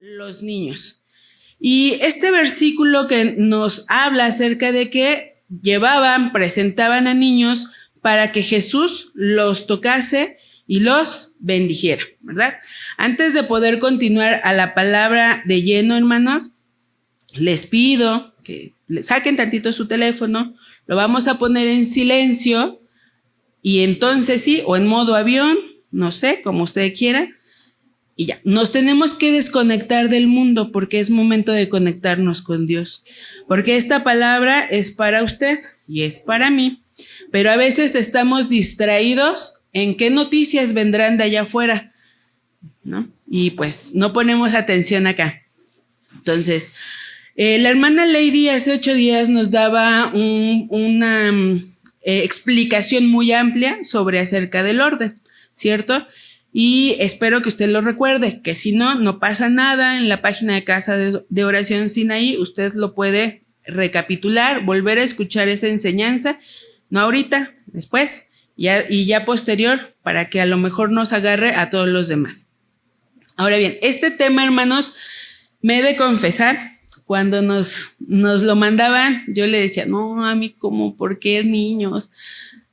los niños. Y este versículo que nos habla acerca de que presentaban a niños para que Jesús los tocase y los bendijera, ¿verdad? Antes de poder continuar a la palabra de lleno, hermanos, les pido que saquen tantito su teléfono, lo vamos a poner en silencio y entonces sí, o en modo avión, no sé, como usted quiera, y ya. Nos tenemos que desconectar del mundo porque es momento de conectarnos con Dios, porque esta palabra es para usted y es para mí, pero a veces estamos distraídos en qué noticias vendrán de allá afuera, ¿no? Y pues no ponemos atención acá. Entonces, la hermana Lady hace 8 días nos daba una explicación muy amplia sobre acerca del orden, ¿cierto? Y espero que usted lo recuerde, que si no, no pasa nada. En la página de Casa de Oración Sinaí, usted lo puede recapitular, volver a escuchar esa enseñanza, no ahorita, después, y ya posterior, para que a lo mejor nos agarre a todos los demás. Ahora bien, este tema, hermanos, me he de confesar, cuando nos lo mandaban, yo le decía, no, a mí como, ¿por qué niños?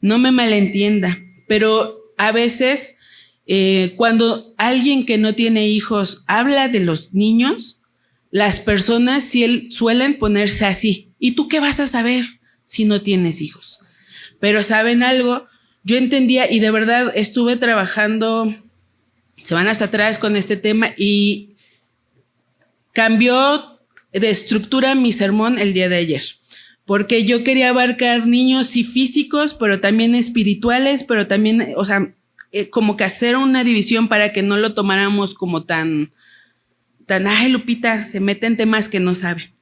No me malentienda, pero a veces cuando alguien que no tiene hijos habla de los niños, las personas suelen ponerse así. ¿Y tú qué vas a saber si no tienes hijos? Pero ¿saben algo? Yo entendía y de verdad estuve trabajando semanas atrás con este tema y cambió de estructura mi sermón el día de ayer, porque yo quería abarcar niños y físicos, pero también espirituales, pero también, o sea, como que hacer una división para que no lo tomáramos como tan, ay, Lupita, se mete en temas que no sabe.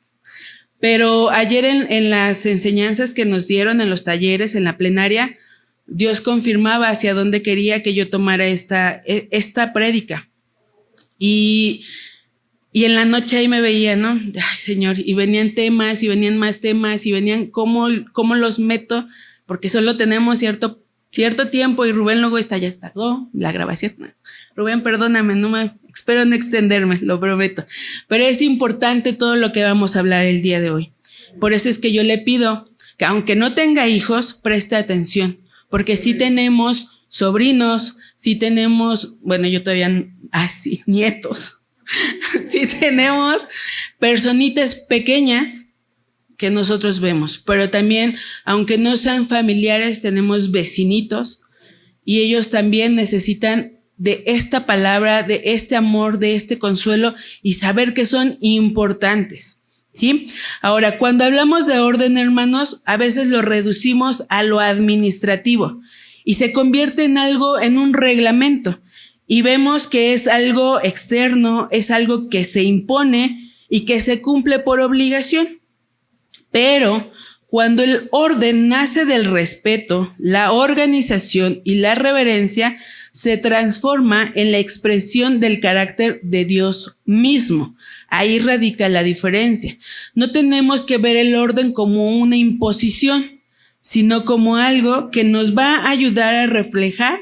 Pero ayer en las enseñanzas que nos dieron, en los talleres, en la plenaria, Dios confirmaba hacia dónde quería que yo tomara esta prédica. Y en la noche ahí me veía, ¿no? Ay, Señor, y venían temas, y venían más temas, y venían cómo los meto, porque solo tenemos cierto tiempo, y Rubén luego ya tardó la grabación. Rubén, perdóname, espero no extenderme, lo prometo. Pero es importante todo lo que vamos a hablar el día de hoy. Por eso es que yo le pido que aunque no tenga hijos, preste atención, porque sí tenemos sobrinos, sí tenemos, bueno, yo todavía, sí, nietos. Sí tenemos personitas pequeñas que nosotros vemos, pero también, aunque no sean familiares, tenemos vecinitos y ellos también necesitan de esta palabra, de este amor, de este consuelo y saber que son importantes, ¿sí? Ahora, cuando hablamos de orden, hermanos, a veces lo reducimos a lo administrativo y se convierte en un reglamento. Y vemos que es algo externo, es algo que se impone y que se cumple por obligación. Pero cuando el orden nace del respeto, la organización y la reverencia, se transforma en la expresión del carácter de Dios mismo. Ahí radica la diferencia. No tenemos que ver el orden como una imposición, sino como algo que nos va a ayudar a reflejar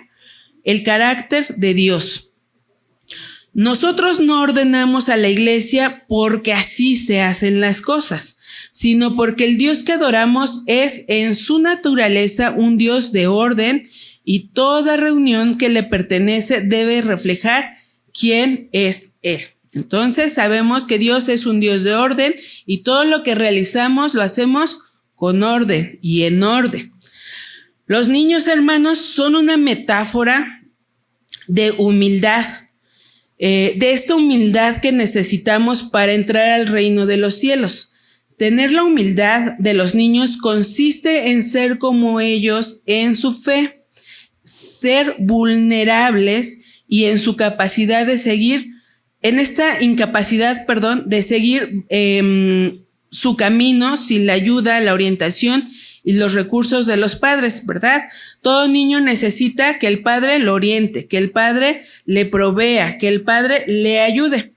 el carácter de Dios. Nosotros no ordenamos a la iglesia porque así se hacen las cosas, sino porque el Dios que adoramos es en su naturaleza un Dios de orden y toda reunión que le pertenece debe reflejar quién es Él. Entonces sabemos que Dios es un Dios de orden y todo lo que realizamos lo hacemos con orden y en orden. Los niños, hermanos, son una metáfora de humildad, de esta humildad que necesitamos para entrar al reino de los cielos. Tener la humildad de los niños consiste en ser como ellos en su fe, ser vulnerables y en su capacidad de seguir, de seguir su camino sin la ayuda, la orientación y los recursos de los padres, ¿verdad? Todo niño necesita que el padre lo oriente, que el padre le provea, que el padre le ayude.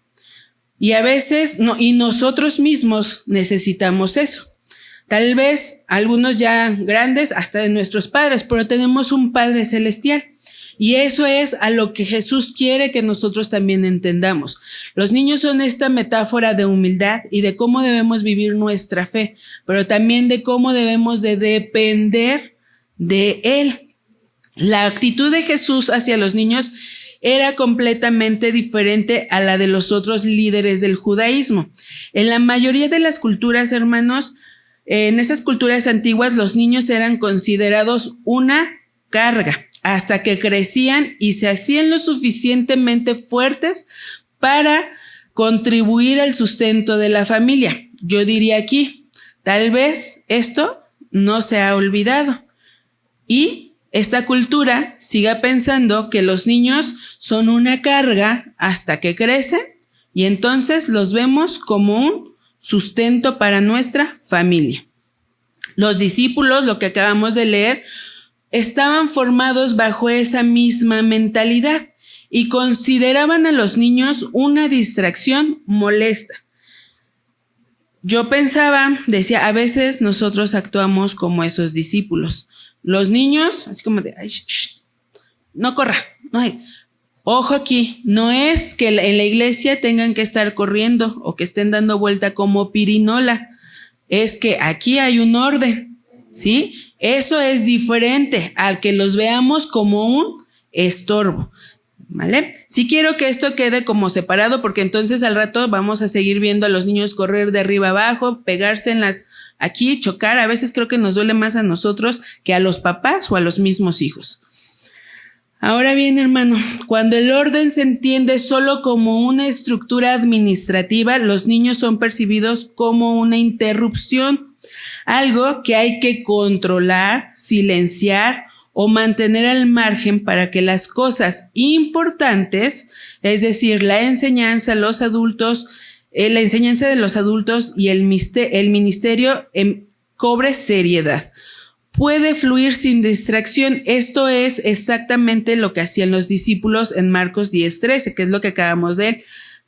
Y a veces, y nosotros mismos necesitamos eso. Tal vez algunos ya grandes, hasta de nuestros padres, pero tenemos un Padre celestial. Y eso es a lo que Jesús quiere que nosotros también entendamos. Los niños son esta metáfora de humildad y de cómo debemos vivir nuestra fe, pero también de cómo debemos de depender de Él. La actitud de Jesús hacia los niños era completamente diferente a la de los otros líderes del judaísmo. En la mayoría de las culturas, hermanos, en esas culturas antiguas, los niños eran considerados una carga hasta que crecían y se hacían lo suficientemente fuertes para contribuir al sustento de la familia. Yo diría aquí, tal vez esto no se ha olvidado y esta cultura siga pensando que los niños son una carga hasta que crecen y entonces los vemos como un sustento para nuestra familia. Los discípulos, lo que acabamos de leer, estaban formados bajo esa misma mentalidad y consideraban a los niños una distracción molesta. Yo pensaba, decía, a veces nosotros actuamos como esos discípulos. Los niños, así como de, ay, no corra, no hay. Ojo aquí, no es que en la iglesia tengan que estar corriendo o que estén dando vuelta como pirinola. Es que aquí hay un orden, ¿sí? Eso es diferente al que los veamos como un estorbo, ¿vale? Sí quiero que esto quede como separado porque entonces al rato vamos a seguir viendo a los niños correr de arriba abajo, pegarse en aquí, chocar. A veces creo que nos duele más a nosotros que a los papás o a los mismos hijos. Ahora bien, hermano, cuando el orden se entiende solo como una estructura administrativa, los niños son percibidos como una interrupción, algo que hay que controlar, silenciar o mantener al margen para que las cosas importantes, es decir, la enseñanza de los adultos y el ministerio cobre seriedad. Puede fluir sin distracción. Esto es exactamente lo que hacían los discípulos en Marcos 10:13, que es lo que acabamos de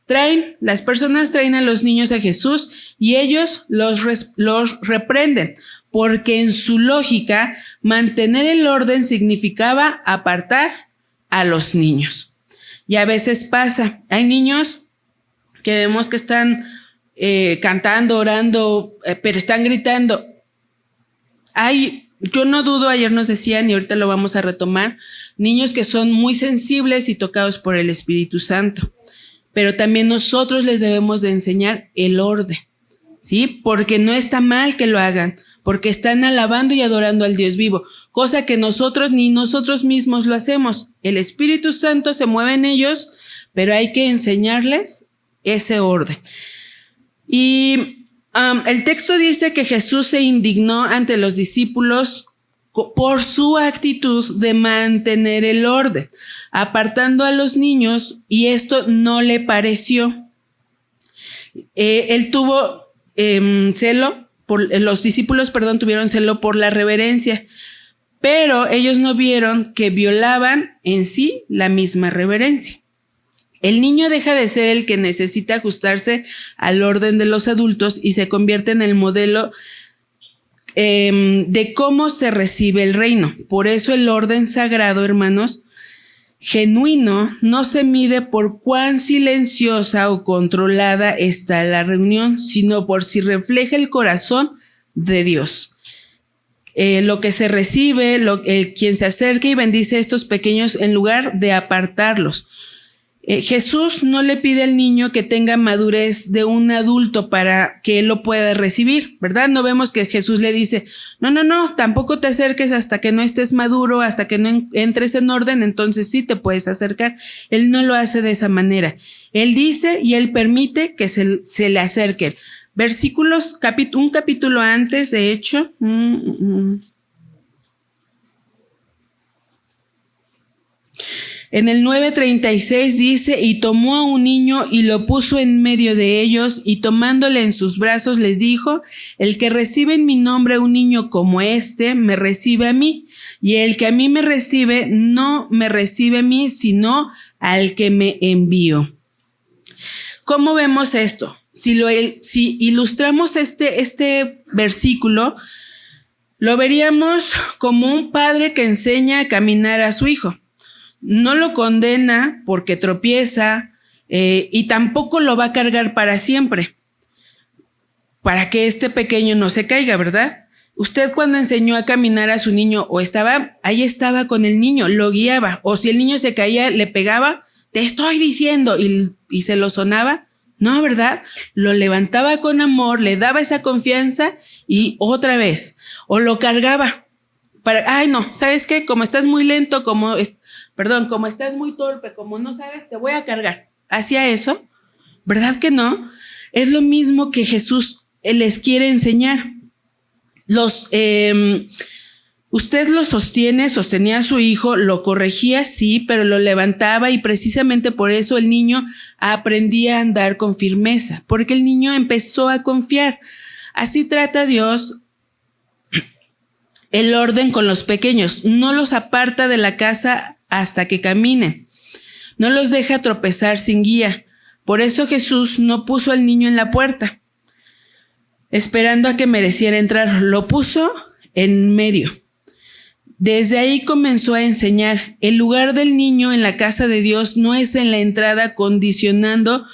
ver. Las personas traen a los niños a Jesús y ellos los reprenden, porque en su lógica mantener el orden significaba apartar a los niños. Y a veces pasa, hay niños que vemos que están cantando, orando, pero están gritando. Yo no dudo, ayer nos decían y ahorita lo vamos a retomar, niños que son muy sensibles y tocados por el Espíritu Santo, pero también nosotros les debemos de enseñar el orden, ¿sí? Porque no está mal que lo hagan, porque están alabando y adorando al Dios vivo, cosa que nosotros ni nosotros mismos lo hacemos. El Espíritu Santo se mueve en ellos, pero hay que enseñarles ese orden. Y el texto dice que Jesús se indignó ante los discípulos por su actitud de mantener el orden, apartando a los niños, y esto no le pareció. Él tuvo los discípulos tuvieron celo por la reverencia, pero ellos no vieron que violaban en sí la misma reverencia. El niño deja de ser el que necesita ajustarse al orden de los adultos y se convierte en el modelo de cómo se recibe el reino. Por eso el orden sagrado, hermanos, genuino, no se mide por cuán silenciosa o controlada está la reunión, sino por si refleja el corazón de Dios. Lo que se recibe, quien se acerca y bendice a estos pequeños en lugar de apartarlos. Jesús no le pide al niño que tenga madurez de un adulto para que él lo pueda recibir, ¿verdad? No vemos que Jesús le dice, no, tampoco te acerques hasta que no estés maduro, hasta que no entres en orden, entonces sí te puedes acercar. Él no lo hace de esa manera. Él dice y él permite que se le acerquen. Versículos, un capítulo antes, de hecho, en el 9:36 dice, y tomó a un niño y lo puso en medio de ellos, y tomándole en sus brazos les dijo, el que recibe en mi nombre un niño como este, me recibe a mí, y el que a mí me recibe, no me recibe a mí, sino al que me envió. ¿Cómo vemos esto? Si ilustramos este versículo, lo veríamos como un padre que enseña a caminar a su hijo. no lo condena porque tropieza y tampoco lo va a cargar para siempre, para que este pequeño no se caiga, ¿verdad? Usted cuando enseñó a caminar a su niño o ahí estaba con el niño, lo guiaba, o si el niño se caía, le pegaba, te estoy diciendo, y se lo sonaba, no, ¿verdad? Lo levantaba con amor, le daba esa confianza y otra vez, o lo cargaba. Ay, no, ¿sabes qué? Como estás muy lento, como estás muy torpe, como no sabes, te voy a cargar. ¿Hacía eso? ¿Verdad que no? Es lo mismo que Jesús les quiere enseñar. Usted lo sostenía a su hijo, lo corregía, sí, pero lo levantaba y precisamente por eso el niño aprendía a andar con firmeza, porque el niño empezó a confiar. Así trata Dios el orden con los pequeños, no los aparta de la casa hasta que caminen, no los deja tropezar sin guía. Por eso Jesús no puso al niño en la puerta, esperando a que mereciera entrar, lo puso en medio. Desde ahí comenzó a enseñar. El lugar del niño en la casa de Dios no es en la entrada condicionando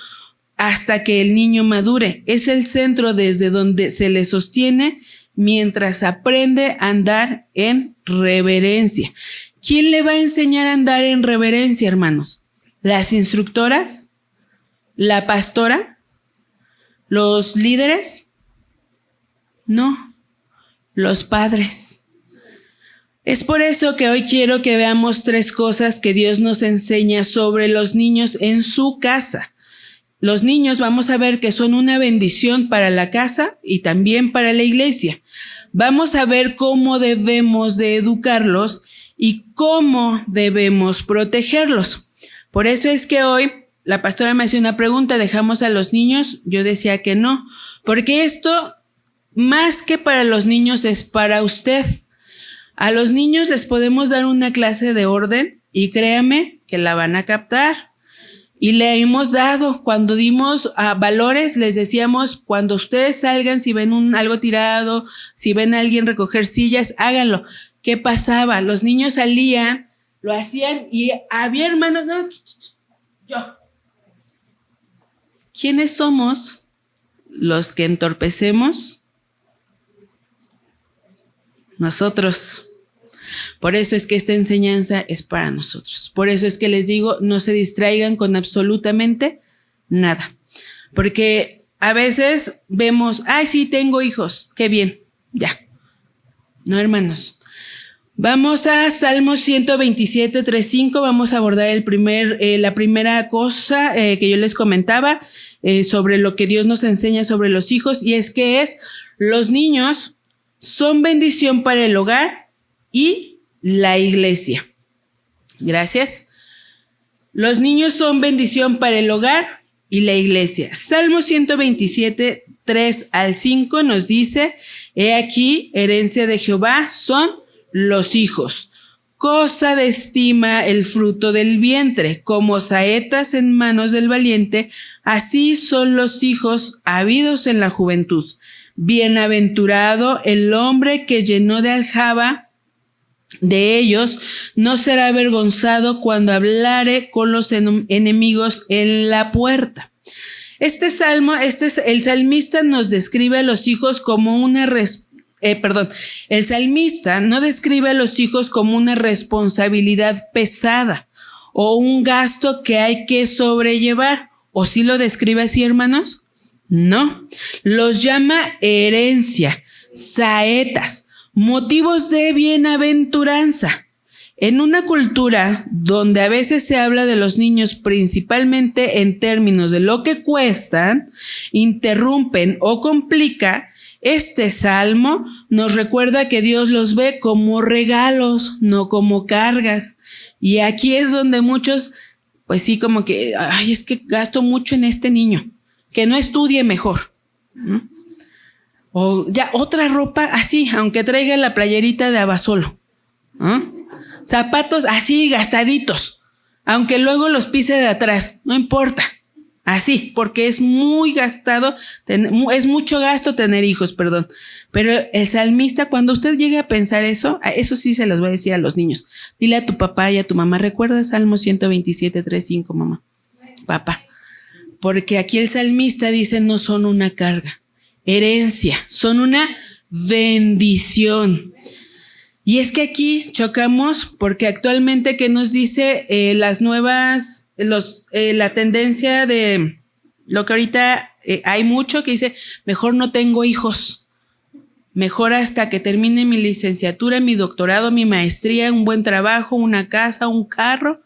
hasta que el niño madure. Es el centro desde donde se le sostiene mientras aprende a andar en reverencia. ¿Quién le va a enseñar a andar en reverencia, hermanos? ¿Las instructoras? ¿La pastora? ¿Los líderes? No, los padres. Es por eso que hoy quiero que veamos 3 cosas que Dios nos enseña sobre los niños en su casa. Los niños vamos a ver que son una bendición para la casa y también para la iglesia. Vamos a ver cómo debemos de educarlos y cómo debemos protegerlos. Por eso es que hoy la pastora me hacía una pregunta, ¿dejamos a los niños? Yo decía que no, porque esto más que para los niños es para usted. A los niños les podemos dar una clase de orden y créame que la van a captar. Y le hemos dado, cuando dimos valores, les decíamos, cuando ustedes salgan, si ven algo tirado, si ven a alguien recoger sillas, háganlo. ¿Qué pasaba? Los niños salían, lo hacían y había hermanos, no, yo. ¿Quiénes somos los que entorpecemos? Nosotros. Por eso es que esta enseñanza es para nosotros. Por eso es que les digo, no se distraigan con absolutamente nada. Porque a veces vemos, ay, sí, tengo hijos, qué bien, ya. No, hermanos. Vamos a Salmos 127, 3-5. Vamos a abordar la primera cosa que yo les comentaba sobre lo que Dios nos enseña sobre los hijos, y es que los niños son bendición para el hogar y la iglesia. Gracias. Los niños son bendición para el hogar y la iglesia. Salmo 127, 3-5 nos dice, he aquí, herencia de Jehová son los hijos. Cosa de estima el fruto del vientre, como saetas en manos del valiente, así son los hijos habidos en la juventud. Bienaventurado el hombre que llenó de aljaba de ellos, no será avergonzado cuando hablare con los enemigos en la puerta. El salmista nos describe a los hijos como el salmista no describe a los hijos como una responsabilidad pesada o un gasto que hay que sobrellevar. ¿O sí lo describe así, hermanos? No, los llama herencia, saetas, motivos de bienaventuranza. En una cultura donde a veces se habla de los niños principalmente en términos de lo que cuestan, interrumpen o complica, este salmo nos recuerda que Dios los ve como regalos, no como cargas. Y aquí es donde muchos, pues sí, como que, ay, es que gasto mucho en este niño, que no estudie mejor. O ya otra ropa así, aunque traiga la playerita de Abasolo. Zapatos así gastaditos, aunque luego los pise de atrás, no importa. Así, porque es muy gastado, es mucho gasto tener hijos, perdón. Pero el salmista, cuando usted llegue a pensar eso sí se los voy a decir a los niños. Dile a tu papá y a tu mamá, recuerda Salmo 127, 3, 5, mamá, papá. Porque aquí el salmista dice, no son una carga, herencia, son una bendición. Y es que aquí chocamos porque actualmente que nos dice las nuevas, la tendencia de lo que ahorita hay mucho que dice, mejor no tengo hijos, mejor hasta que termine mi licenciatura, mi doctorado, mi maestría, un buen trabajo, una casa, un carro,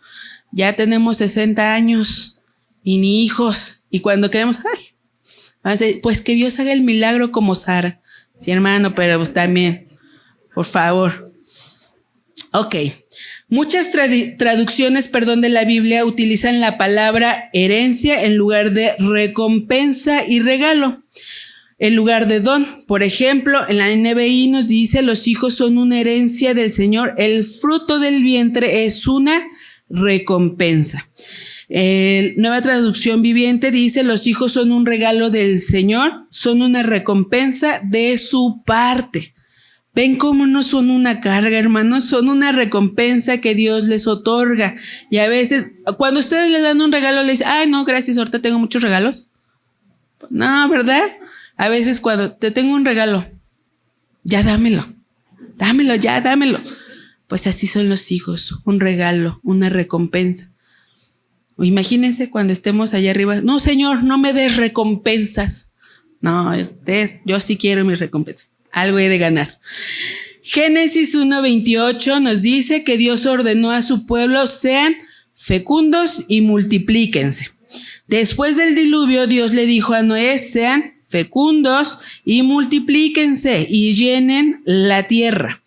ya tenemos 60 años y ni hijos. Y cuando queremos, pues que Dios haga el milagro como Sara. Sí, hermano, pero pues también, por favor. Ok, muchas traducciones, de la Biblia utilizan la palabra herencia en lugar de recompensa y regalo, en lugar de don. Por ejemplo, en la NBI nos dice, los hijos son una herencia del Señor, el fruto del vientre es una recompensa. Nueva Traducción Viviente dice, los hijos son un regalo del Señor, son una recompensa de su parte. ¿Ven cómo no son una carga, hermanos? Son una recompensa que Dios les otorga. Y a veces, cuando ustedes le dan un regalo, le dicen, ay, no, gracias, ahorita tengo muchos regalos. No, ¿verdad? A veces cuando te tengo un regalo, ya dámelo, ya dámelo. Pues así son los hijos, un regalo, una recompensa. O imagínense cuando estemos allá arriba, no, Señor, no me des recompensas. No, yo sí quiero mis recompensas. Algo he de ganar. Génesis 1:28 nos dice que Dios ordenó a su pueblo, sean fecundos y multiplíquense. Después del diluvio, Dios le dijo a Noé, sean fecundos y multiplíquense y llenen la tierra.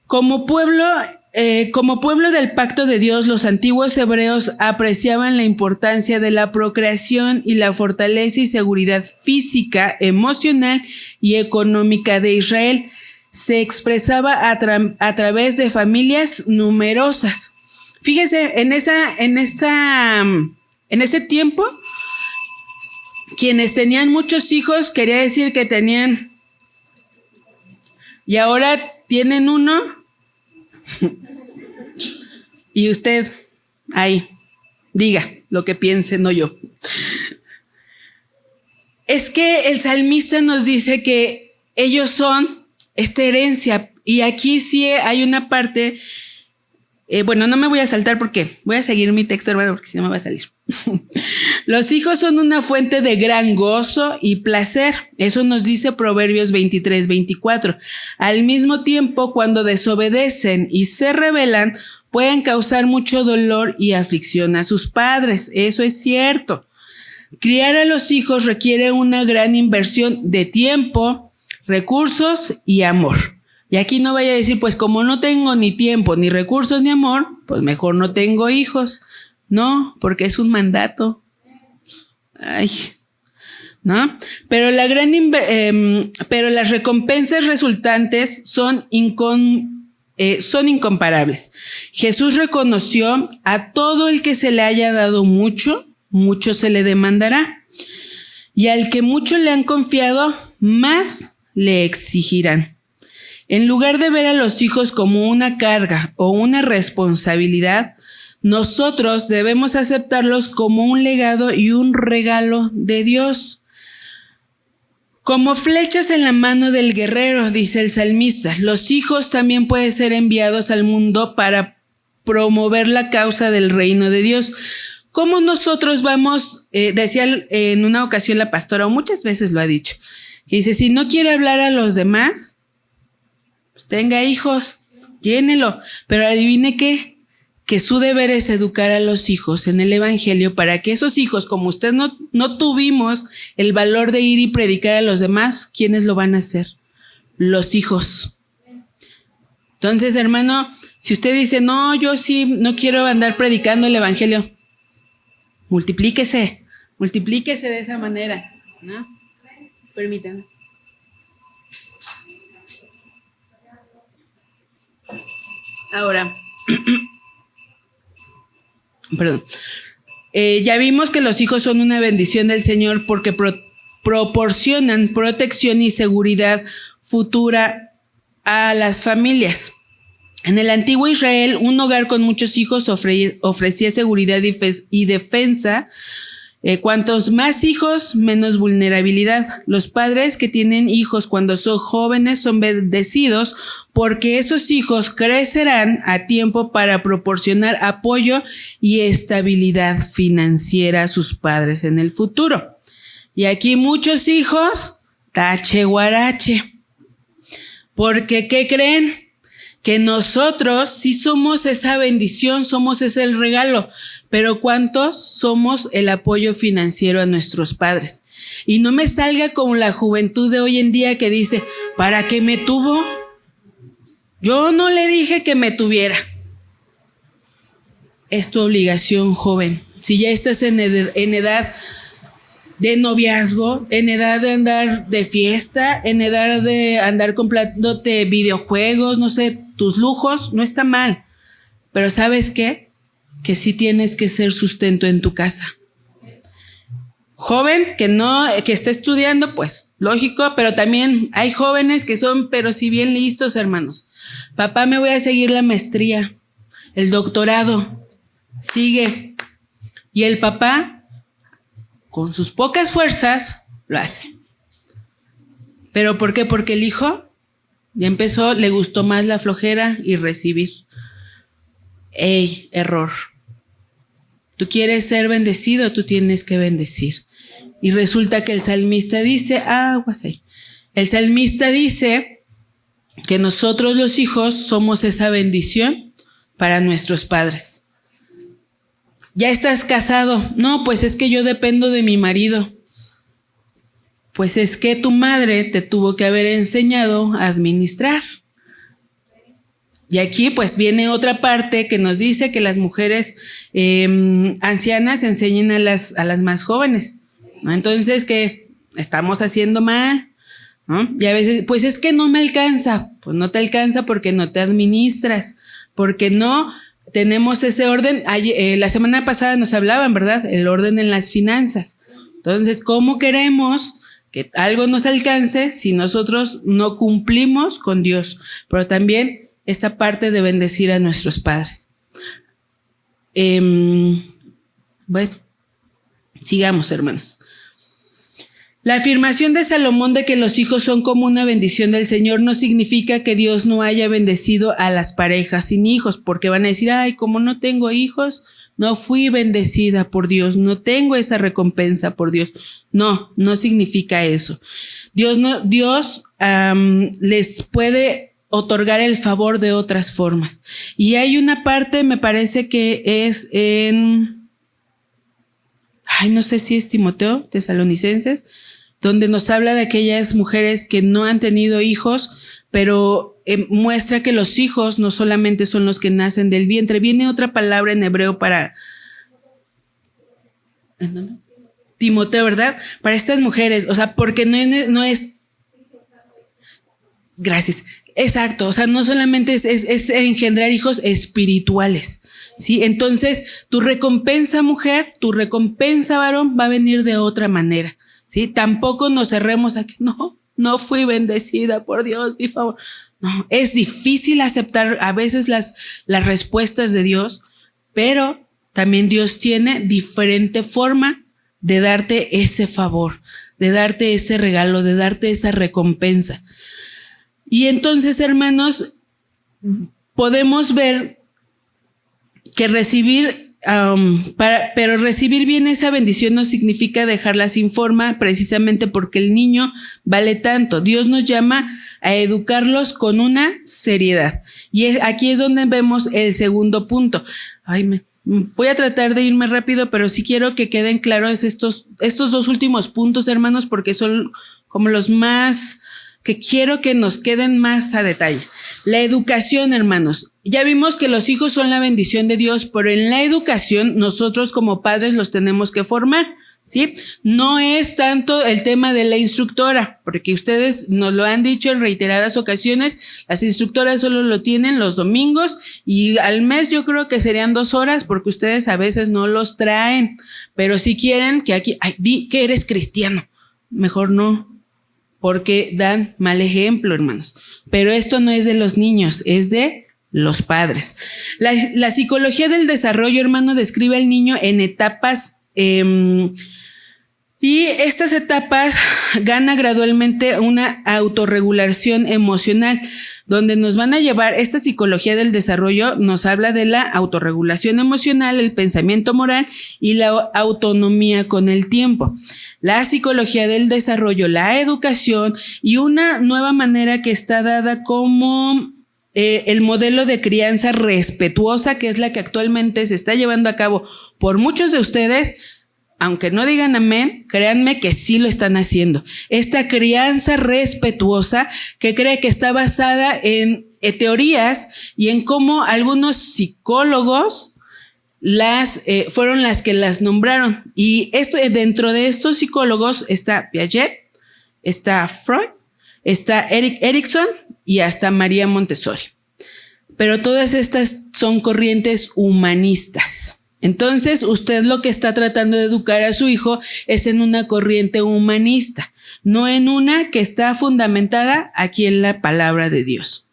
Como pueblo del pacto de Dios, los antiguos hebreos apreciaban la importancia de la procreación y la fortaleza y seguridad física, emocional y económica de Israel. Se expresaba a través de familias numerosas. Fíjese, en ese tiempo, quienes tenían muchos hijos, quería decir que tenían, y ahora tienen uno. Y usted, ahí, diga lo que piense, no yo. Es que el salmista nos dice que ellos son esta herencia. Y aquí sí hay una parte, no me voy a saltar porque voy a seguir mi texto, hermano, porque si no me va a salir. Los hijos son una fuente de gran gozo y placer. Eso nos dice Proverbios 23:24. Al mismo tiempo, cuando desobedecen y se rebelan, pueden causar mucho dolor y aflicción a sus padres. Eso es cierto. Criar a los hijos requiere una gran inversión de tiempo, recursos y amor. Y aquí no vaya a decir, pues como no tengo ni tiempo, ni recursos, ni amor, pues mejor no tengo hijos. No, porque es un mandato. Ay, ¿no? Pero las recompensas resultantes son incomparables. Jesús reconoció, a todo el que se le haya dado mucho, mucho se le demandará. Y al que mucho le han confiado, más le exigirán. En lugar de ver a los hijos como una carga o una responsabilidad, nosotros debemos aceptarlos como un legado y un regalo de Dios. Como flechas en la mano del guerrero, dice el salmista, los hijos también pueden ser enviados al mundo para promover la causa del reino de Dios. ¿Cómo nosotros vamos? Decía en una ocasión la pastora, o muchas veces lo ha dicho, que dice, si no quiere hablar a los demás, pues tenga hijos, llénelo, pero adivine qué, que su deber es educar a los hijos en el evangelio para que esos hijos, como usted no tuvimos el valor de ir y predicar a los demás, ¿quiénes lo van a hacer? Los hijos. Entonces, hermano, si usted dice, no, yo sí no quiero andar predicando el evangelio, multiplíquese de esa manera, ¿no? Permítanme. Ahora, perdón. Ya vimos que los hijos son una bendición del Señor porque proporcionan protección y seguridad futura a las familias. En el antiguo Israel, un hogar con muchos hijos ofrecía seguridad y defensa. Cuantos más hijos, menos vulnerabilidad. Los padres que tienen hijos cuando son jóvenes son bendecidos porque esos hijos crecerán a tiempo para proporcionar apoyo y estabilidad financiera a sus padres en el futuro. Y aquí muchos hijos, tache guarache. Porque, ¿qué creen? Que nosotros sí somos esa bendición, somos ese regalo, pero ¿cuántos somos el apoyo financiero a nuestros padres? Y no me salga como la juventud de hoy en día que dice, ¿para qué me tuvo? Yo no le dije que me tuviera. Es tu obligación, joven. Si ya estás en edad de noviazgo, en edad de andar de fiesta, en edad de andar comprándote videojuegos, no sé, tus lujos, no está mal. Pero ¿sabes qué? Que sí tienes que ser sustento en tu casa. Joven que está estudiando, pues lógico, pero también hay jóvenes que son, pero sí bien listos, hermanos. Papá, me voy a seguir la maestría, el doctorado, sigue. Y el papá, con sus pocas fuerzas, lo hace. ¿Pero por qué? Porque el hijo ya empezó, le gustó más la flojera y recibir. ¡Ey! Error. Tú quieres ser bendecido, tú tienes que bendecir. Y resulta que el salmista dice, aguas ahí. El salmista dice que nosotros los hijos somos esa bendición para nuestros padres. ¿Ya estás casado? No, pues es que yo dependo de mi marido. Pues es que tu madre te tuvo que haber enseñado a administrar. Y aquí pues viene otra parte que nos dice que las mujeres ancianas enseñen a las más jóvenes, ¿no? Entonces, ¿qué estamos haciendo mal? ¿No? Y a veces, pues es que no me alcanza. Pues no te alcanza porque no te administras, porque no tenemos ese orden. La semana pasada nos hablaban, ¿verdad? El orden en las finanzas. Entonces, ¿cómo queremos que algo nos alcance si nosotros no cumplimos con Dios? Pero también esta parte de bendecir a nuestros padres. Bueno, sigamos, hermanos. La afirmación de Salomón de que los hijos son como una bendición del Señor no significa que Dios no haya bendecido a las parejas sin hijos, porque van a decir, ay, como no tengo hijos, no fui bendecida por Dios, no tengo esa recompensa por Dios. No, no significa eso. Dios les puede otorgar el favor de otras formas. Y hay una parte, me parece que es en, no sé si es Timoteo, Tesalonicenses, donde nos habla de aquellas mujeres que no han tenido hijos, pero muestra que los hijos no solamente son los que nacen del vientre. Viene otra palabra en hebreo para Timoteo, ¿verdad? Para estas mujeres, o sea, porque no es gracias. Exacto, o sea, no solamente es engendrar hijos espirituales, ¿sí? Entonces, tu recompensa, mujer, tu recompensa, varón, va a venir de otra manera, ¿sí? Tampoco nos cerremos a que no fui bendecida por Dios, mi favor. No, es difícil aceptar a veces las respuestas de Dios, pero también Dios tiene diferente forma de darte ese favor, de darte ese regalo, de darte esa recompensa. Y entonces, hermanos, podemos ver que pero recibir bien esa bendición no significa dejarla sin forma, precisamente porque el niño vale tanto. Dios nos llama a educarlos con una seriedad. Y aquí es donde vemos el segundo punto. Voy a tratar de irme rápido, pero sí quiero que queden claros estos dos últimos puntos, hermanos, porque son como los más que quiero que nos queden más a detalle. La educación, hermanos. Ya vimos que los hijos son la bendición de Dios, pero en la educación nosotros como padres los tenemos que formar, ¿sí? No es tanto el tema de la instructora, porque ustedes nos lo han dicho en reiteradas ocasiones, las instructoras solo lo tienen los domingos y al mes yo creo que serían 2 horas porque ustedes a veces no los traen, pero si quieren que aquí, ay, di que eres cristiano, mejor no, porque dan mal ejemplo, hermanos. Pero esto no es de los niños, es de los padres. La psicología del desarrollo, hermano, describe al niño en etapas y estas etapas gana gradualmente una autorregulación emocional, donde nos van a llevar, esta psicología del desarrollo nos habla de la autorregulación emocional, el pensamiento moral y la autonomía con el tiempo. La psicología del desarrollo, la educación y una nueva manera que está dada como el modelo de crianza respetuosa, que es la que actualmente se está llevando a cabo por muchos de ustedes. Aunque no digan amén, créanme que sí lo están haciendo. Esta crianza respetuosa que cree que está basada en teorías y en cómo algunos psicólogos fueron las que las nombraron. Y dentro de estos psicólogos está Piaget, está Freud, está Erik Erikson y hasta María Montessori. Pero todas estas son corrientes humanistas. Entonces, usted lo que está tratando de educar a su hijo es en una corriente humanista, no en una que está fundamentada aquí en la palabra de Dios.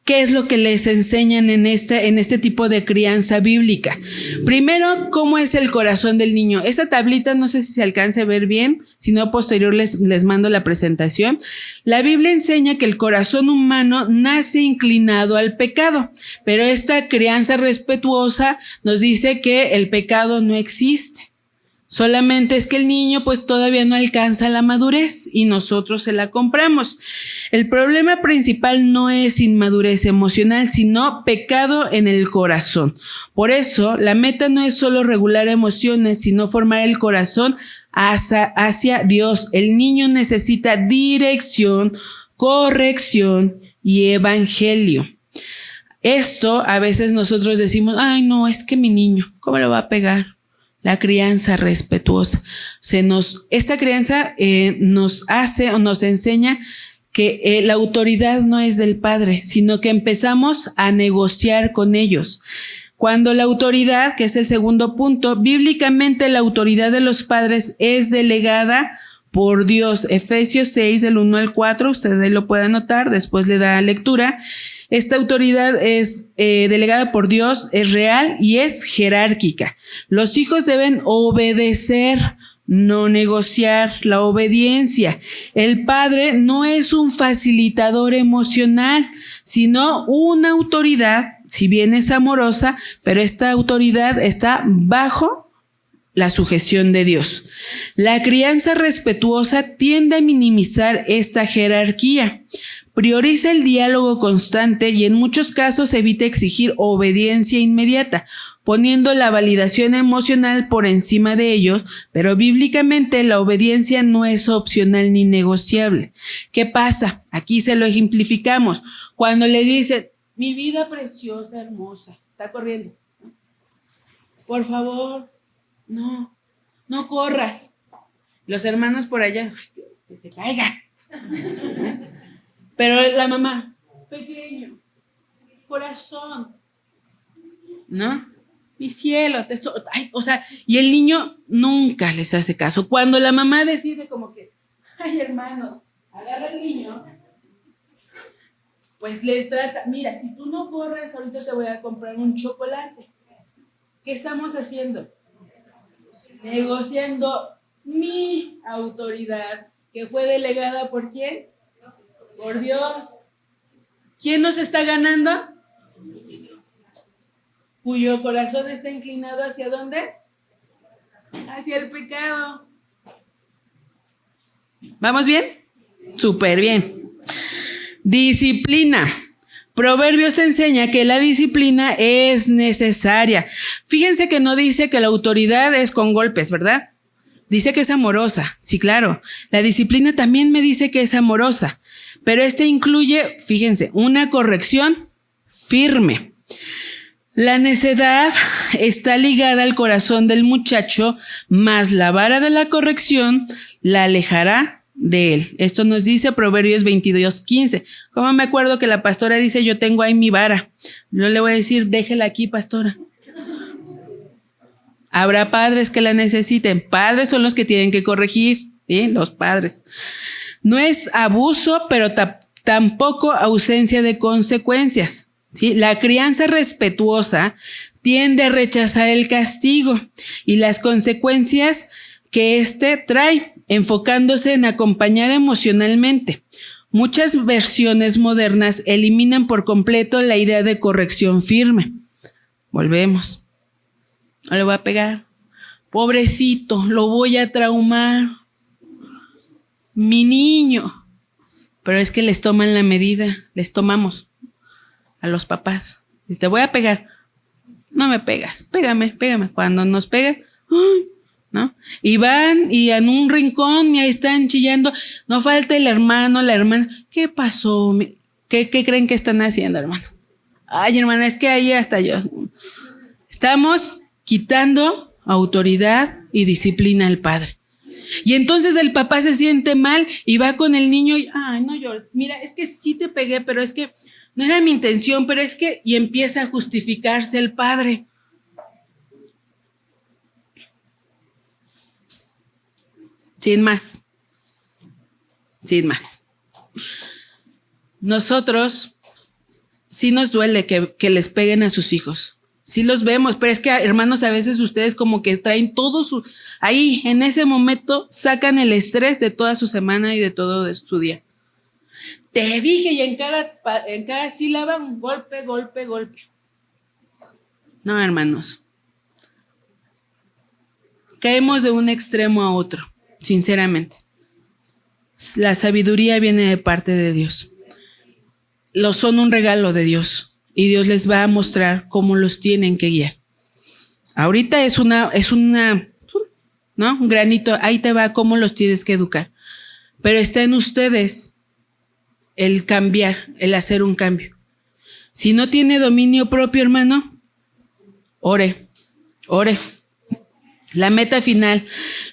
¿Qué es lo que les enseñan en este tipo de crianza bíblica? Primero, ¿cómo es el corazón del niño? Esa tablita no sé si se alcance a ver bien, si no posterior les mando la presentación. La Biblia enseña que el corazón humano nace inclinado al pecado, pero esta crianza respetuosa nos dice que el pecado no existe. Solamente es que el niño pues todavía no alcanza la madurez y nosotros se la compramos. El problema principal no es inmadurez emocional, sino pecado en el corazón. Por eso, la meta no es solo regular emociones, sino formar el corazón hacia Dios. El niño necesita dirección, corrección y evangelio. Esto a veces nosotros decimos, ay no, es que mi niño, ¿cómo lo va a pegar? La crianza respetuosa. Esta crianza nos enseña que la autoridad no es del padre, sino que empezamos a negociar con ellos. Cuando la autoridad, que es el segundo punto, bíblicamente la autoridad de los padres es delegada por Dios. Efesios 6, del 1 al 4, usted ahí lo puede anotar, después le da lectura. Esta autoridad es delegada por Dios, es real y es jerárquica. Los hijos deben obedecer, no negociar la obediencia. El padre no es un facilitador emocional, sino una autoridad, si bien es amorosa, pero esta autoridad está bajo la sujeción de Dios. La crianza respetuosa tiende a minimizar esta jerarquía. Prioriza el diálogo constante y en muchos casos evita exigir obediencia inmediata, poniendo la validación emocional por encima de ellos, pero bíblicamente la obediencia no es opcional ni negociable. ¿Qué pasa? Aquí se lo ejemplificamos. Cuando le dicen, mi vida preciosa, hermosa, está corriendo. Por favor, no corras. Los hermanos por allá, que se caiga. Pero la mamá, pequeño, corazón, ¿no? Mi cielo, tesoro. Ay, o sea, y el niño nunca les hace caso. Cuando la mamá decide como que, ay, hermanos, agarra al niño, pues le trata, mira, si tú no corres, ahorita te voy a comprar un chocolate. ¿Qué estamos haciendo? Negociando mi autoridad, que fue delegada ¿por quién? Por Dios. ¿Quién nos está ganando? Cuyo corazón está inclinado ¿hacia dónde? Hacia el pecado. ¿Vamos bien? Súper bien. Disciplina. Proverbios enseña que la disciplina es necesaria. Fíjense que no dice que la autoridad es con golpes, ¿verdad? Dice que es amorosa. Sí, claro. La disciplina también me dice que es amorosa. Pero incluye, fíjense, una corrección firme. La necedad está ligada al corazón del muchacho, mas la vara de la corrección la alejará de él. Esto nos dice Proverbios 22:15. Como me acuerdo que la pastora dice, yo tengo ahí mi vara. Yo le voy a decir, déjela aquí, pastora. Habrá padres que la necesiten. Padres son los que tienen que corregir, ¿sí? Los padres. No es abuso, pero tampoco ausencia de consecuencias, ¿sí? La crianza respetuosa tiende a rechazar el castigo y las consecuencias que éste trae, enfocándose en acompañar emocionalmente. Muchas versiones modernas eliminan por completo la idea de corrección firme. Volvemos. No le voy a pegar. Pobrecito, lo voy a traumar. Mi niño. Pero es que les toman la medida, les tomamos a los papás. Y te voy a pegar. No me pegas, pégame. Cuando nos pegan, ¡ay! ¿No? Y van y en un rincón y ahí están chillando. No falta el hermano, la hermana. ¿Qué pasó? ¿Qué creen que están haciendo, hermano? Ay, hermana, es que ahí hasta yo. Estamos quitando autoridad y disciplina al padre. Y entonces el papá se siente mal y va con el niño y, ay, no llores. Mira, es que sí te pegué, pero es que no era mi intención, pero es que, y empieza a justificarse el padre. Sin más. Nosotros sí nos duele que les peguen a sus hijos. Sí los vemos, pero es que, hermanos, a veces ustedes como que traen todo ahí, en ese momento, sacan el estrés de toda su semana y de todo de su día. Te dije, y en cada sílaba, un golpe. No, hermanos. Caemos de un extremo a otro, sinceramente. La sabiduría viene de parte de Dios. Son un regalo de Dios. Y Dios les va a mostrar cómo los tienen que guiar. Ahorita es una, ¿no? Un granito, ahí te va cómo los tienes que educar. Pero está en ustedes el cambiar, el hacer un cambio. Si no tiene dominio propio, hermano, ore. La meta final.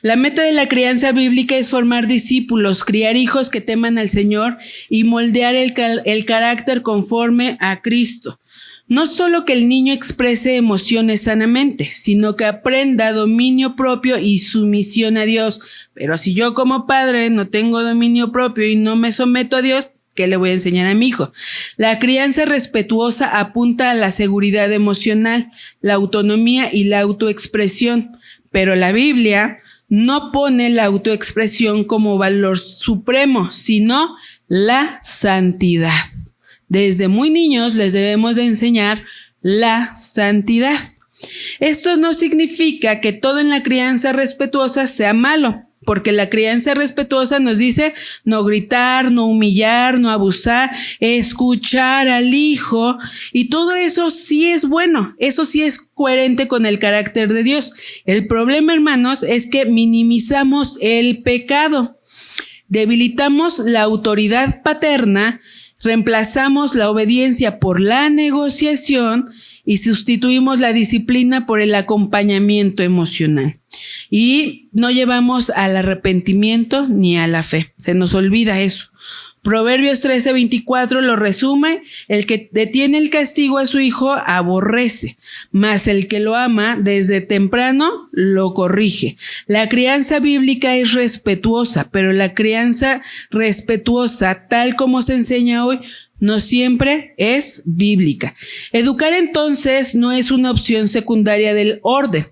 La meta de la crianza bíblica es formar discípulos, criar hijos que teman al Señor y moldear el carácter conforme a Cristo. No solo que el niño exprese emociones sanamente, sino que aprenda dominio propio y sumisión a Dios. Pero si yo como padre no tengo dominio propio y no me someto a Dios, ¿qué le voy a enseñar a mi hijo? La crianza respetuosa apunta a la seguridad emocional, la autonomía y la autoexpresión. Pero la Biblia no pone la autoexpresión como valor supremo, sino la santidad. Desde muy niños les debemos de enseñar la santidad. Esto no significa que todo en la crianza respetuosa sea malo, porque la crianza respetuosa nos dice no gritar, no humillar, no abusar, escuchar al hijo, y todo eso sí es bueno, eso sí es coherente con el carácter de Dios. El problema, hermanos, es que minimizamos el pecado, debilitamos la autoridad paterna, reemplazamos la obediencia por la negociación y sustituimos la disciplina por el acompañamiento emocional. Y no llevamos al arrepentimiento ni a la fe. Se nos olvida eso. Proverbios 13:24 lo resume: el que detiene el castigo a su hijo aborrece, mas el que lo ama desde temprano lo corrige. La crianza bíblica es respetuosa, pero la crianza respetuosa, tal como se enseña hoy, no siempre es bíblica. Educar entonces no es una opción secundaria del orden.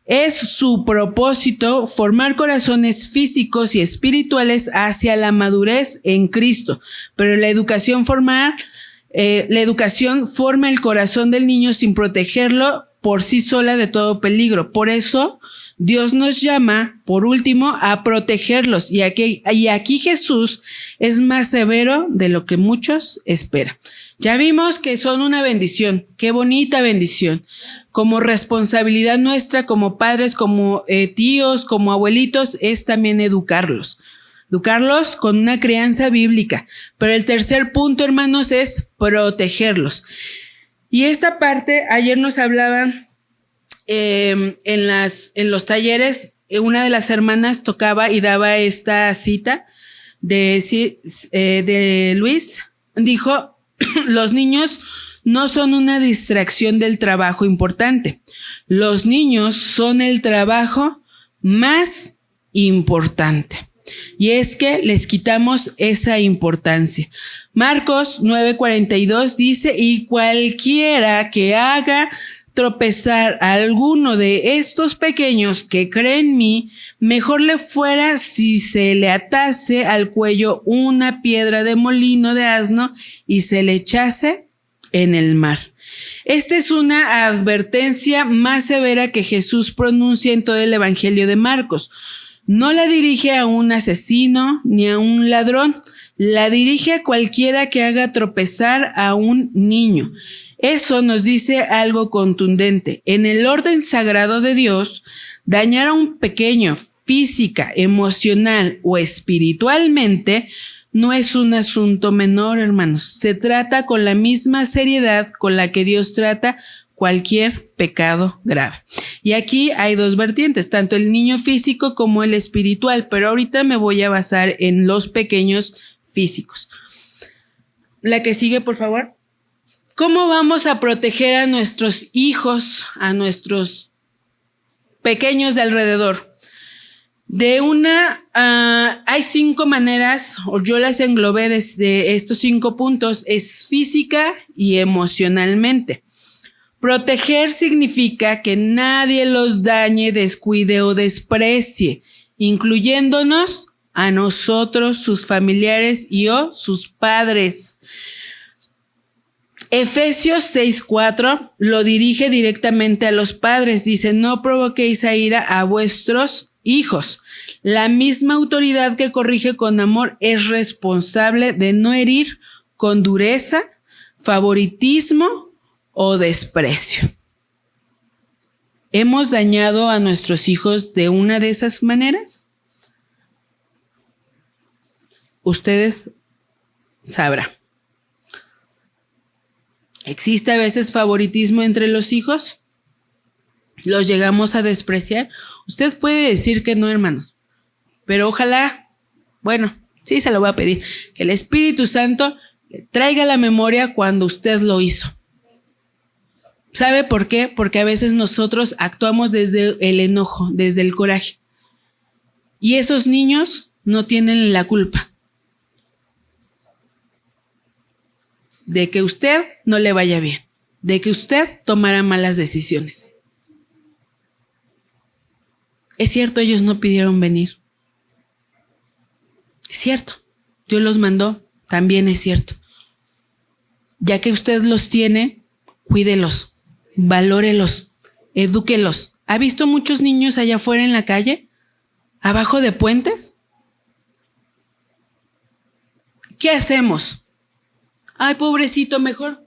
Es su propósito formar corazones físicos y espirituales hacia la madurez en Cristo. Pero la educación forma el corazón del niño sin protegerlo por sí sola de todo peligro. Por eso Dios nos llama, por último, a protegerlos. Y aquí Jesús es más severo de lo que muchos esperan. Ya vimos que son una bendición. Qué bonita bendición. Como responsabilidad nuestra, como padres, como tíos, como abuelitos, es también educarlos. Educarlos con una crianza bíblica. Pero el tercer punto, hermanos, es protegerlos. Y esta parte, ayer nos hablaban en los talleres, una de las hermanas tocaba y daba esta cita de Luis. Dijo, los niños no son una distracción del trabajo importante. Los niños son el trabajo más importante. Y es que les quitamos esa importancia. Marcos 9:42 dice, y cualquiera que haga tropezar a alguno de estos pequeños que creen en mí, mejor le fuera si se le atase al cuello una piedra de molino de asno y se le echase en el mar. Esta es una advertencia más severa que Jesús pronuncia en todo el Evangelio de Marcos. No la dirige a un asesino ni a un ladrón, la dirige a cualquiera que haga tropezar a un niño. Eso nos dice algo contundente. En el orden sagrado de Dios, dañar a un pequeño física, emocional o espiritualmente no es un asunto menor, hermanos. Se trata con la misma seriedad con la que Dios trata cualquier pecado grave. Y aquí hay dos vertientes, tanto el niño físico como el espiritual, pero ahorita me voy a basar en los pequeños físicos. La que sigue, por favor. ¿Cómo vamos a proteger a nuestros hijos, a nuestros pequeños de alrededor? Hay 5 maneras, o yo las englobé desde estos 5 puntos, es física y emocionalmente. Proteger significa que nadie los dañe, descuide o desprecie, incluyéndonos a nosotros, sus familiares o sus padres. Efesios 6:4 lo dirige directamente a los padres. Dice, no provoquéis a ira a vuestros hijos. La misma autoridad que corrige con amor es responsable de no herir con dureza, favoritismo o desprecio. ¿Hemos dañado a nuestros hijos de una de esas maneras? Usted sabrá. ¿Existe a veces favoritismo entre los hijos? ¿Los llegamos a despreciar? Usted puede decir que no, hermano, pero ojalá, bueno, sí se lo voy a pedir, que el Espíritu Santo le traiga la memoria cuando usted lo hizo. ¿Sabe por qué? Porque a veces nosotros actuamos desde el enojo, desde el coraje. Y esos niños no tienen la culpa de que usted no le vaya bien, de que usted tomara malas decisiones. Es cierto, ellos no pidieron venir. Es cierto, Dios los mandó, también es cierto. Ya que usted los tiene, cuídelos, valórelos, edúquelos. ¿Ha visto muchos niños allá afuera en la calle? ¿Abajo de puentes? ¿Qué hacemos? Ay, pobrecito, mejor.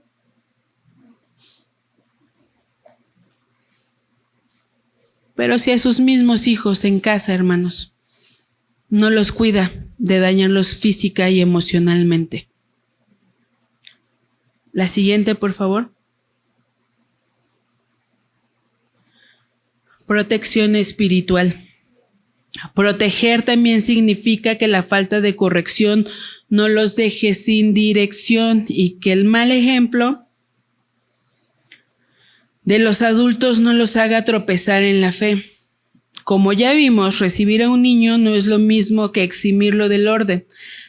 Pero si a sus mismos hijos en casa, hermanos, no los cuida de dañarlos física y emocionalmente. La siguiente, por favor. Protección espiritual. Proteger también significa que la falta de corrección no los deje sin dirección y que el mal ejemplo de los adultos no los haga tropezar en la fe. Como ya vimos, recibir a un niño no es lo mismo que eximirlo del orden.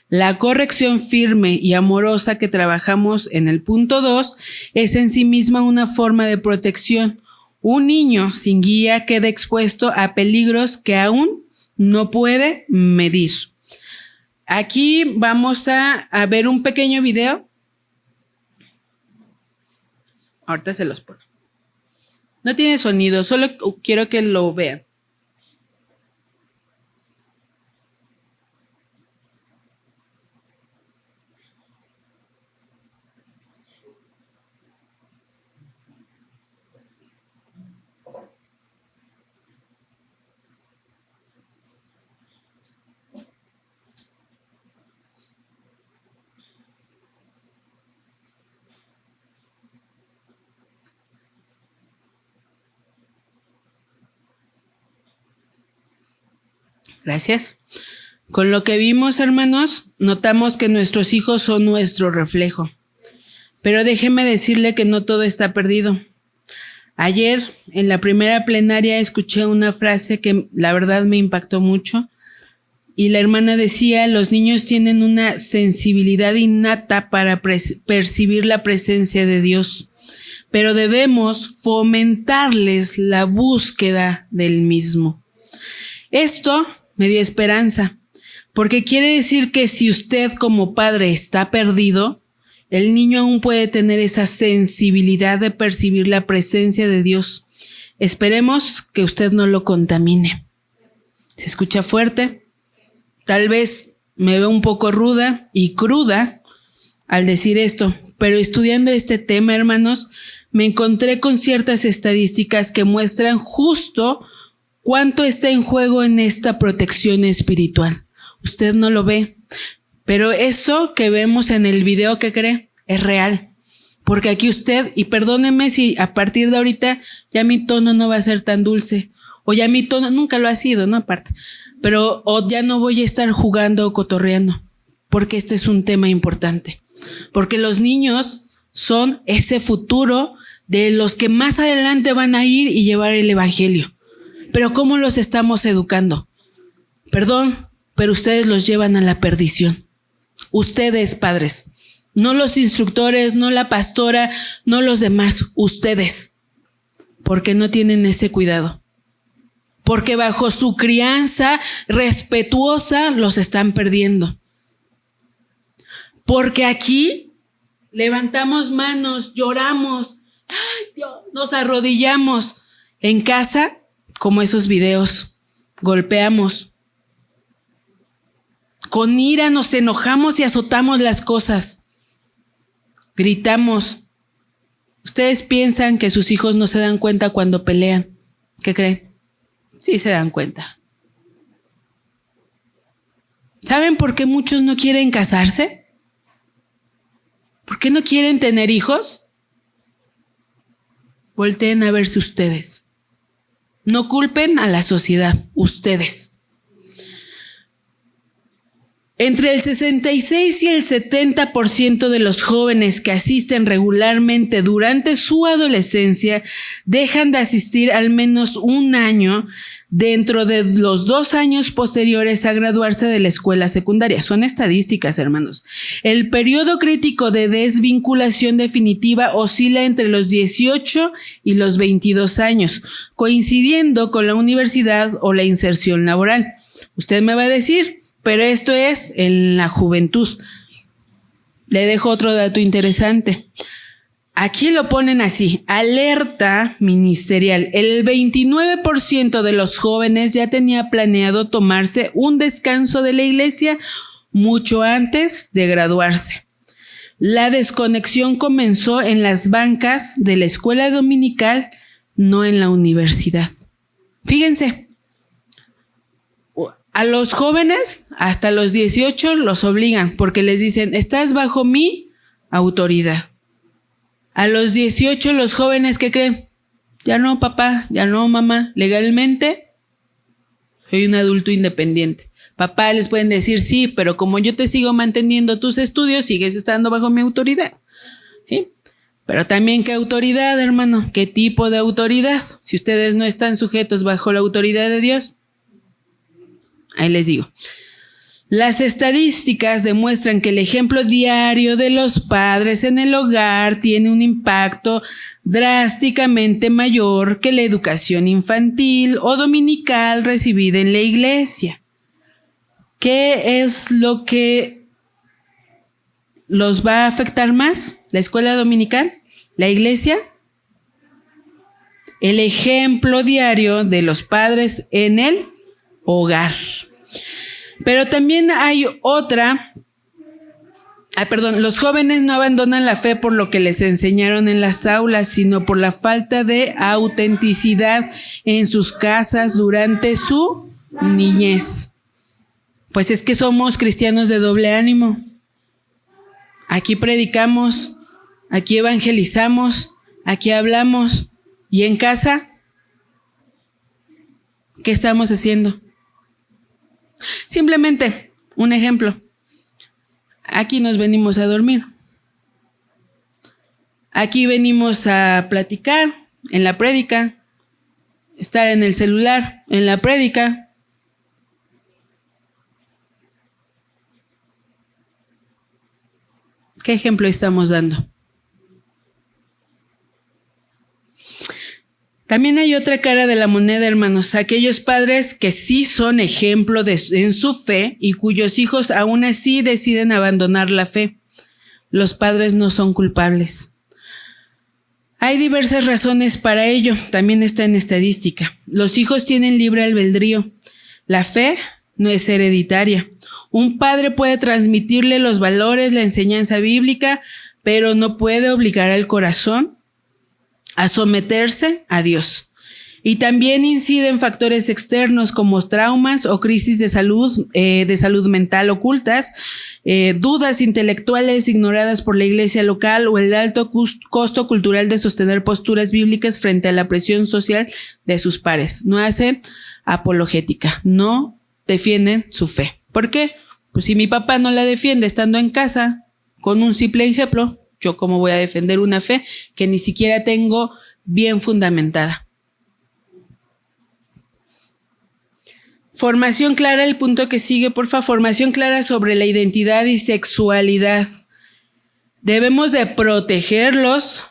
La corrección firme y amorosa que trabajamos en el punto 2 es en sí misma una forma de protección. Un niño sin guía queda expuesto a peligros que aún no puede medir. Aquí vamos a ver un pequeño video. Ahorita se los pongo. No tiene sonido, solo quiero que lo vean. Gracias. Con lo que vimos, hermanos, notamos que nuestros hijos son nuestro reflejo. Pero déjeme decirle que no todo está perdido. Ayer, en la primera plenaria, escuché una frase que la verdad me impactó mucho. Y la hermana decía, los niños tienen una sensibilidad innata para percibir la presencia de Dios, pero debemos fomentarles la búsqueda del mismo. Esto me dio esperanza, porque quiere decir que si usted como padre está perdido, el niño aún puede tener esa sensibilidad de percibir la presencia de Dios. Esperemos que usted no lo contamine. ¿Se escucha fuerte? Tal vez me veo un poco ruda y cruda al decir esto, pero estudiando este tema, hermanos, me encontré con ciertas estadísticas que muestran justo cuánto está en juego en esta protección espiritual. Usted no lo ve, pero eso que vemos en el video, ¿qué cree? Es real. Porque aquí usted, y perdóneme si a partir de ahorita ya mi tono no va a ser tan dulce, o ya mi tono nunca lo ha sido, ¿no? Aparte, pero o ya no voy a estar jugando o cotorreando, porque este es un tema importante. Porque los niños son ese futuro de los que más adelante van a ir y llevar el evangelio. Pero ¿cómo los estamos educando? Perdón, pero ustedes los llevan a la perdición. Ustedes, padres. No los instructores, no la pastora, no los demás. Ustedes. Porque no tienen ese cuidado. Porque bajo su crianza respetuosa los están perdiendo. Porque aquí levantamos manos, lloramos, ¡ay, Dios!, nos arrodillamos. En casa, como esos videos, golpeamos. Con ira nos enojamos y azotamos las cosas. Gritamos. Ustedes piensan que sus hijos no se dan cuenta cuando pelean. ¿Qué creen? Sí se dan cuenta. ¿Saben por qué muchos no quieren casarse? ¿Por qué no quieren tener hijos? Volteen a verse ustedes. No culpen a la sociedad, ustedes. Entre el 66 y el 70% de los jóvenes que asisten regularmente durante su adolescencia dejan de asistir al menos un año dentro de los 2 años posteriores a graduarse de la escuela secundaria. Son estadísticas, hermanos. El periodo crítico de desvinculación definitiva oscila entre los 18 y los 22 años, coincidiendo con la universidad o la inserción laboral. Usted me va a decir, pero esto es en la juventud. Le dejo otro dato interesante. Aquí lo ponen así, alerta ministerial. El 29% de los jóvenes ya tenía planeado tomarse un descanso de la iglesia mucho antes de graduarse. La desconexión comenzó en las bancas de la escuela dominical, no en la universidad. Fíjense. A los jóvenes, hasta los 18, los obligan porque les dicen, estás bajo mi autoridad. A los 18, los jóvenes, ¿qué creen? Ya no, papá, ya no, mamá. Legalmente, soy un adulto independiente. Papá, les pueden decir, sí, pero como yo te sigo manteniendo tus estudios, sigues estando bajo mi autoridad. ¿Sí? Pero también, ¿qué autoridad, hermano? ¿Qué tipo de autoridad? Si ustedes no están sujetos bajo la autoridad de Dios. Ahí les digo. Las estadísticas demuestran que el ejemplo diario de los padres en el hogar tiene un impacto drásticamente mayor que la educación infantil o dominical recibida en la iglesia. ¿Qué es lo que los va a afectar más? ¿La escuela dominical? ¿La iglesia? El ejemplo diario de los padres en el hogar. Pero también hay otra. Los jóvenes no abandonan la fe por lo que les enseñaron en las aulas, sino por la falta de autenticidad en sus casas durante su niñez. Pues es que somos cristianos de doble ánimo. Aquí predicamos, aquí evangelizamos, aquí hablamos. ¿Y en casa? ¿Qué estamos haciendo? Simplemente, un ejemplo. Aquí nos venimos a dormir. Aquí venimos a platicar en la prédica, estar en el celular en la prédica. ¿Qué ejemplo estamos dando? También hay otra cara de la moneda, hermanos, aquellos padres que sí son ejemplo en su fe y cuyos hijos aún así deciden abandonar la fe. Los padres no son culpables. Hay diversas razones para ello, también está en estadística. Los hijos tienen libre albedrío. La fe no es hereditaria. Un padre puede transmitirle los valores, la enseñanza bíblica, pero no puede obligar al corazón a someterse a Dios. Y también inciden factores externos como traumas o crisis de salud mental ocultas, dudas intelectuales ignoradas por la iglesia local o el alto costo cultural de sostener posturas bíblicas frente a la presión social de sus pares. No hacen apologética, no defienden su fe. ¿Por qué? Pues si mi papá no la defiende estando en casa con un simple ejemplo, ¿yo cómo voy a defender una fe que ni siquiera tengo bien fundamentada? Formación clara, el punto que sigue, por favor. Formación clara sobre la identidad y sexualidad. Debemos de protegerlos,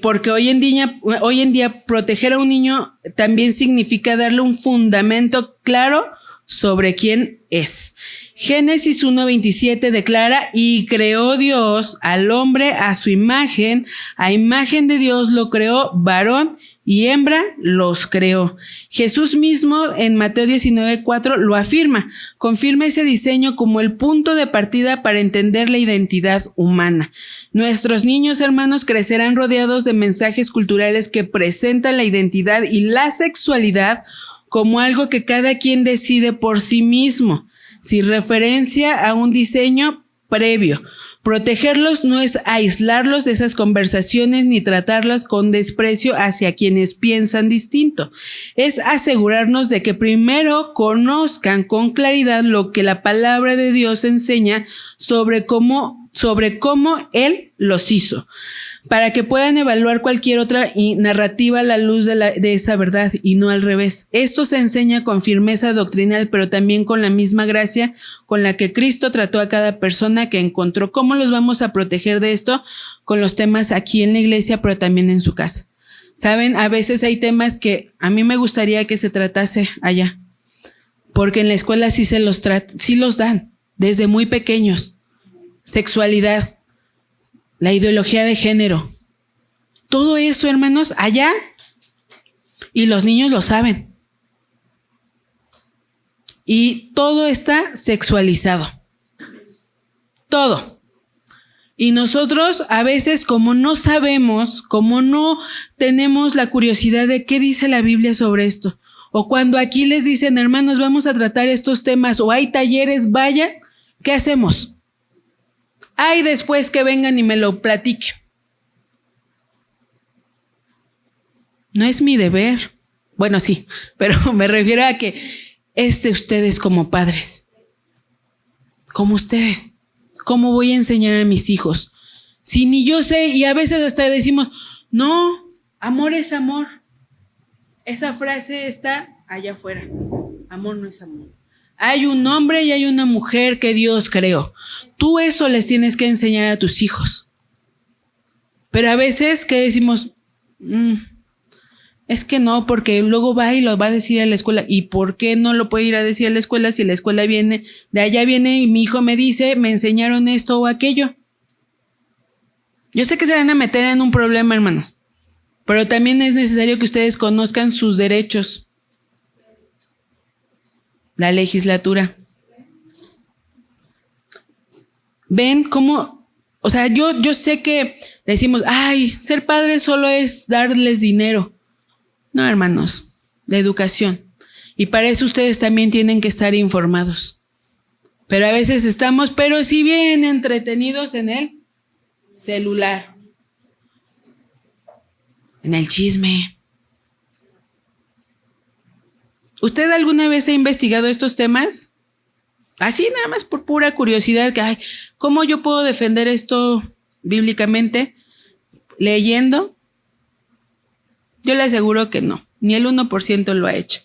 porque hoy en día proteger a un niño también significa darle un fundamento claro sobre quién es. Génesis 1:27 declara: y creó Dios al hombre a su imagen, a imagen de Dios lo creó, varón y hembra los creó. Jesús mismo en Mateo 19:4 lo afirma, confirma ese diseño como el punto de partida para entender la identidad humana. Nuestros niños, hermanos, crecerán rodeados de mensajes culturales que presentan la identidad y la sexualidad como algo que cada quien decide por sí mismo, sin referencia a un diseño previo. Protegerlos no es aislarlos de esas conversaciones ni tratarlas con desprecio hacia quienes piensan distinto. Es asegurarnos de que primero conozcan con claridad lo que la palabra de Dios enseña sobre cómo Él los hizo, para que puedan evaluar cualquier otra narrativa a la luz de esa verdad y no al revés. Esto se enseña con firmeza doctrinal, pero también con la misma gracia con la que Cristo trató a cada persona que encontró. ¿Cómo los vamos a proteger de esto? Con los temas aquí en la iglesia, pero también en su casa. Saben, a veces hay temas que a mí me gustaría que se tratase allá, porque en la escuela sí los dan desde muy pequeños. Sexualidad, la ideología de género, todo eso, hermanos, allá, y los niños lo saben. Y todo está sexualizado. Todo. Y nosotros a veces, como no sabemos, como no tenemos la curiosidad de qué dice la Biblia sobre esto, o cuando aquí les dicen, hermanos, vamos a tratar estos temas, o hay talleres, vayan, ¿qué hacemos? Ay, después que vengan y me lo platiquen. No es mi deber. Bueno, sí, pero me refiero a que ustedes como padres, como ustedes, ¿cómo voy a enseñar a mis hijos? Si ni yo sé, y a veces hasta decimos, no, amor es amor. Esa frase está allá afuera. Amor no es amor. Hay un hombre y hay una mujer que Dios creó. Tú eso les tienes que enseñar a tus hijos. Pero a veces que decimos, es que no, porque luego va y lo va a decir a la escuela. ¿Y por qué no lo puede ir a decir a la escuela si la escuela viene, de allá viene y mi hijo me dice, me enseñaron esto o aquello? Yo sé que se van a meter en un problema, hermanos, pero también es necesario que ustedes conozcan sus derechos. La legislatura. ¿Ven cómo? O sea, yo sé que decimos, ay, ser padre solo es darles dinero. No, hermanos, de educación. Y para eso ustedes también tienen que estar informados. Pero a veces estamos, pero si bien entretenidos en el celular, en el chisme. ¿Usted alguna vez ha investigado estos temas? Así nada más por pura curiosidad, que, ay, ¿cómo yo puedo defender esto bíblicamente? Leyendo, yo le aseguro que no, ni el 1% lo ha hecho,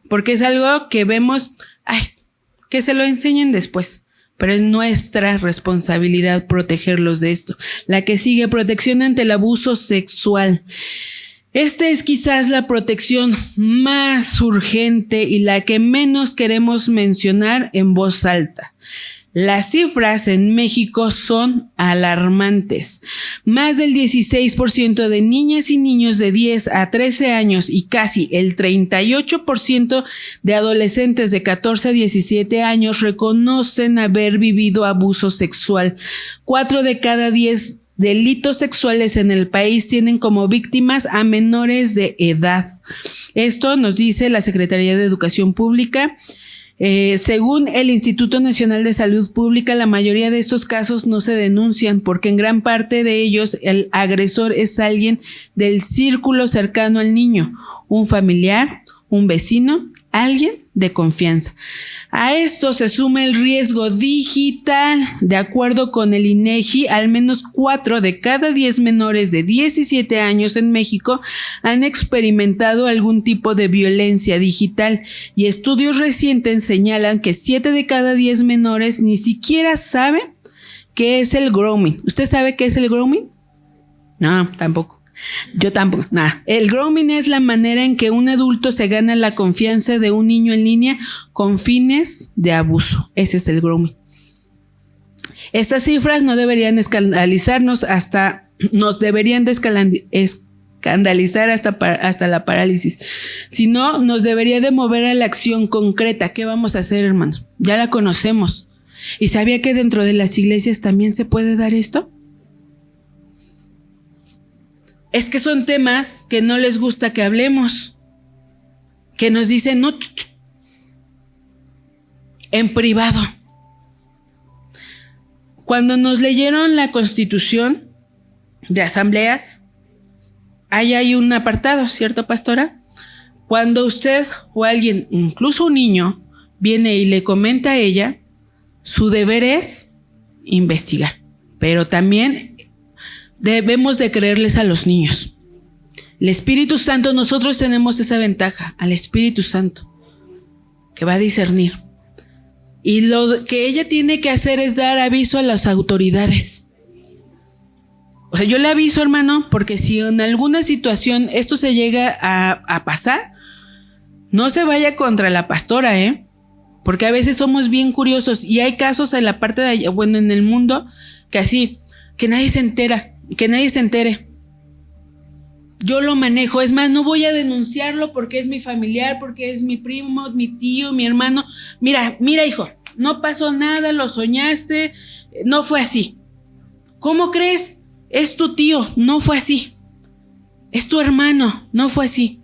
porque es algo que vemos, ay, que se lo enseñen después, pero es nuestra responsabilidad protegerlos de esto. La que sigue, protección ante el abuso sexual. Esta es quizás la protección más urgente y la que menos queremos mencionar en voz alta. Las cifras en México son alarmantes. Más del 16% de niñas y niños de 10 a 13 años y casi el 38% de adolescentes de 14 a 17 años reconocen haber vivido abuso sexual. 4 de cada 10 delitos sexuales en el país tienen como víctimas a menores de edad. Esto nos dice la Secretaría de Educación Pública. Según el Instituto Nacional de Salud Pública, la mayoría de estos casos no se denuncian porque en gran parte de ellos el agresor es alguien del círculo cercano al niño, un familiar, un vecino, alguien de confianza. A esto se suma el riesgo digital. De acuerdo con el INEGI, al menos 4 de cada 10 menores de 17 años en México han experimentado algún tipo de violencia digital, y estudios recientes señalan que 7 de cada 10 menores ni siquiera saben qué es el grooming. ¿Usted sabe qué es el grooming? No, tampoco. Yo tampoco, nada. El grooming es la manera en que un adulto se gana la confianza de un niño en línea con fines de abuso. Ese es el grooming. Estas cifras no deberían escandalizarnos, nos deberían escandalizar hasta la parálisis. Sino nos debería de mover a la acción concreta. ¿Qué vamos a hacer, hermanos? Ya la conocemos. ¿Y sabía que dentro de las iglesias también se puede dar esto? Es que son temas que no les gusta que hablemos, que nos dicen no, en privado. Cuando nos leyeron la Constitución de asambleas, ahí hay un apartado, ¿cierto, pastora? Cuando usted o alguien, incluso un niño, viene y le comenta a ella, su deber es investigar, pero también debemos de creerles a los niños. El Espíritu Santo, nosotros tenemos esa ventaja, al Espíritu Santo, que va a discernir. Y lo que ella tiene que hacer es dar aviso a las autoridades. O sea, yo le aviso, hermano, porque si en alguna situación esto se llega a pasar, no se vaya contra la pastora, porque a veces somos bien curiosos y hay casos en la parte de allá, bueno, en el mundo, que así, que nadie se entere. Yo lo manejo, es más, no voy a denunciarlo porque es mi familiar, porque es mi primo, mi tío, mi hermano. Mira, hijo, no pasó nada, lo soñaste, no fue así. ¿Cómo crees? Es tu tío, no fue así. Es tu hermano, no fue así.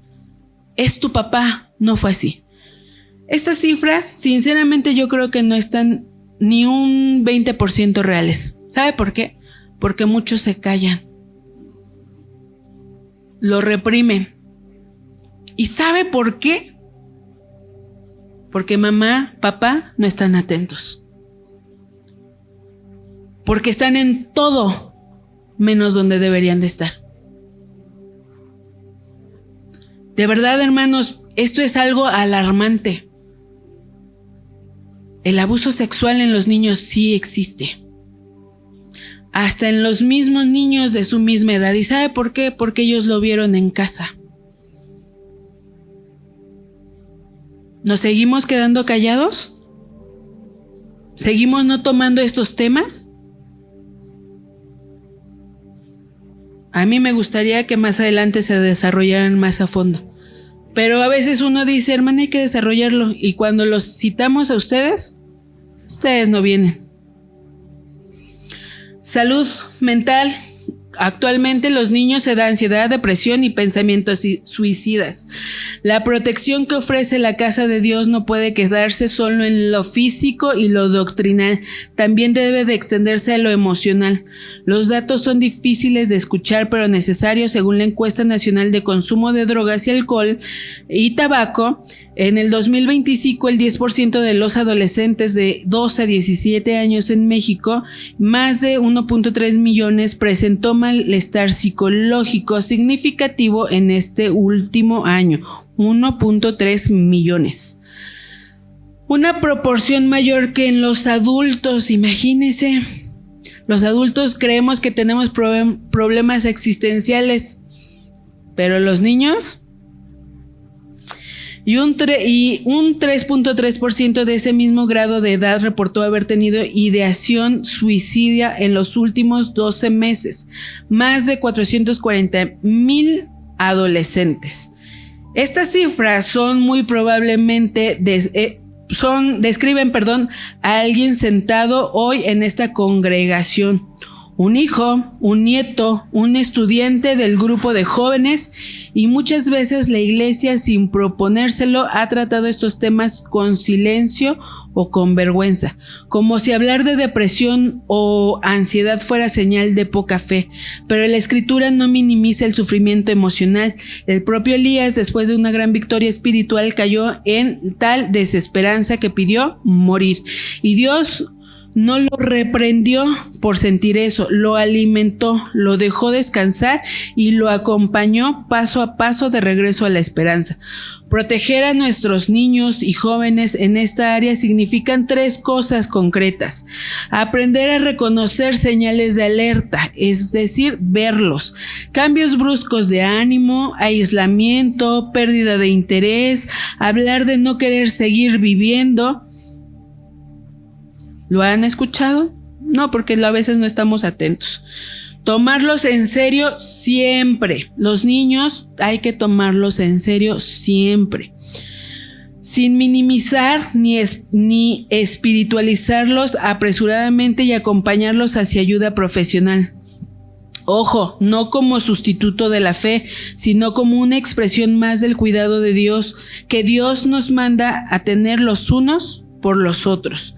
Es tu papá, no fue así. Estas cifras, sinceramente, yo creo que no están ni un 20% reales. ¿Sabe por qué? Porque muchos se callan, lo reprimen. ¿Y sabe por qué? Porque mamá, papá no están atentos. Porque están en todo menos donde deberían de estar. De verdad, hermanos, esto es algo alarmante. El abuso sexual en los niños sí existe. Hasta en los mismos niños de su misma edad. ¿Y sabe por qué? Porque ellos lo vieron en casa. ¿Nos seguimos quedando callados? ¿Seguimos no tomando estos temas? A mí me gustaría que más adelante se desarrollaran más a fondo. Pero a veces uno dice, hermana, hay que desarrollarlo. Y cuando los citamos a ustedes no vienen. Salud mental. Actualmente los niños se da ansiedad, depresión y pensamientos suicidas. La protección que ofrece la Casa de Dios no puede quedarse solo en lo físico y lo doctrinal, también debe de extenderse a lo emocional. Los datos son difíciles de escuchar pero necesarios. Según la encuesta nacional de consumo de drogas y alcohol y tabaco, En el 2025, el 10% de los adolescentes de 12 a 17 años en México, más de 1.3 millones, presentó malestar psicológico significativo en este último año. 1.3 millones. Una proporción mayor que en los adultos, imagínense. Los adultos creemos que tenemos problemas existenciales, pero los niños... Y un 3.3% de ese mismo grado de edad reportó haber tenido ideación suicida en los últimos 12 meses. Más de 440,000 adolescentes. Estas cifras son muy probablemente describen a alguien sentado hoy en esta congregación. Un hijo, un nieto, un estudiante del grupo de jóvenes, y muchas veces la iglesia, sin proponérselo, ha tratado estos temas con silencio o con vergüenza, como si hablar de depresión o ansiedad fuera señal de poca fe. Pero la escritura no minimiza el sufrimiento emocional. El propio Elías, después de una gran victoria espiritual, cayó en tal desesperanza que pidió morir, y Dios no lo reprendió por sentir eso, lo alimentó, lo dejó descansar y lo acompañó paso a paso de regreso a la esperanza. Proteger a nuestros niños y jóvenes en esta área significan 3 cosas concretas. Aprender a reconocer señales de alerta, es decir, verlos. Cambios bruscos de ánimo, aislamiento, pérdida de interés, hablar de no querer seguir viviendo. ¿Lo han escuchado? No, porque a veces no estamos atentos. Tomarlos en serio siempre. Los niños hay que tomarlos en serio siempre. Sin minimizar ni espiritualizarlos apresuradamente, y acompañarlos hacia ayuda profesional. Ojo, no como sustituto de la fe, sino como una expresión más del cuidado de Dios, que Dios nos manda a tener los unos por los otros.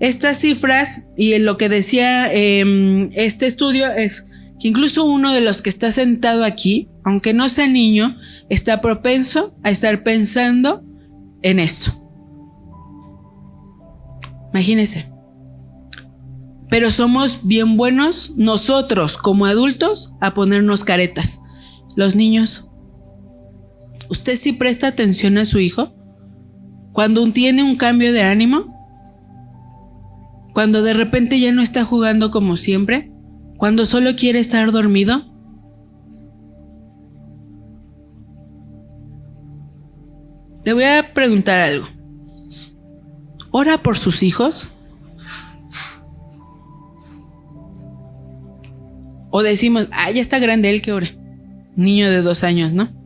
Estas cifras y en lo que decía este estudio es que incluso uno de los que está sentado aquí, aunque no sea niño, está propenso a estar pensando en esto. Imagínense. Pero somos bien buenos nosotros como adultos a ponernos caretas. Los niños, ¿usted sí presta atención a su hijo? Cuando tiene un cambio de ánimo, cuando de repente ya no está jugando como siempre, cuando solo quiere estar dormido. Le voy a preguntar algo. ¿Ora por sus hijos? O decimos, ya está grande él, que ore. Niño de 2 años, ¿no?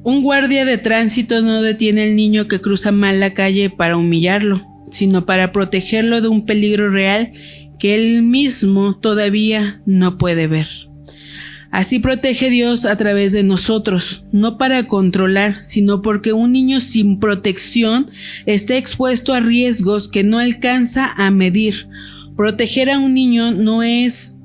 Un guardia de tránsito no detiene al niño que cruza mal la calle para humillarlo, sino para protegerlo de un peligro real que él mismo todavía no puede ver. Así protege Dios a través de nosotros, no para controlar, sino porque un niño sin protección está expuesto a riesgos que no alcanza a medir. Proteger a un niño no es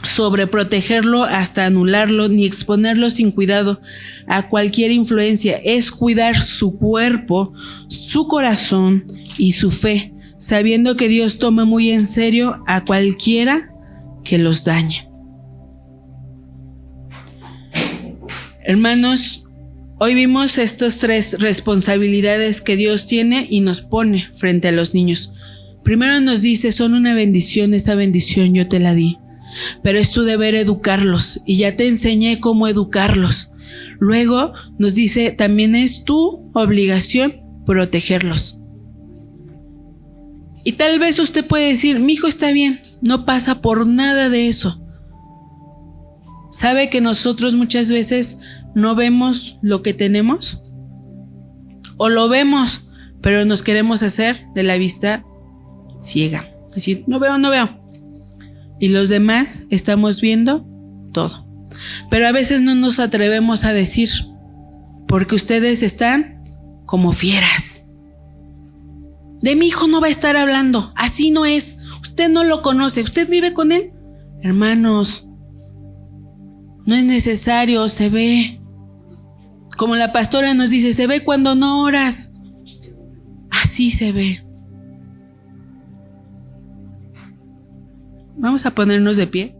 sobreprotegerlo hasta anularlo, ni exponerlo sin cuidado a cualquier influencia. Es cuidar su cuerpo, su corazón y su fe, sabiendo que Dios toma muy en serio a cualquiera que los dañe. Hermanos, hoy vimos estas 3 responsabilidades que Dios tiene y nos pone frente a los niños. Primero nos dice, son una bendición, esa bendición yo te la di. Pero es tu deber educarlos, y ya te enseñé cómo educarlos. Luego nos dice, también es tu obligación protegerlos. Y tal vez usted puede decir, mi hijo está bien, no pasa por nada de eso. ¿Sabe que nosotros muchas veces no vemos lo que tenemos? O lo vemos, pero nos queremos hacer de la vista ciega. Es decir, no veo. Y los demás estamos viendo todo. Pero a veces no nos atrevemos a decir, porque ustedes están como fieras. De mi hijo no va a estar hablando, así no es. Usted no lo conoce, usted vive con él. Hermanos, No es necesario, se ve. Como la pastora nos dice, se ve cuando no oras. Así se ve. Vamos a ponernos de pie.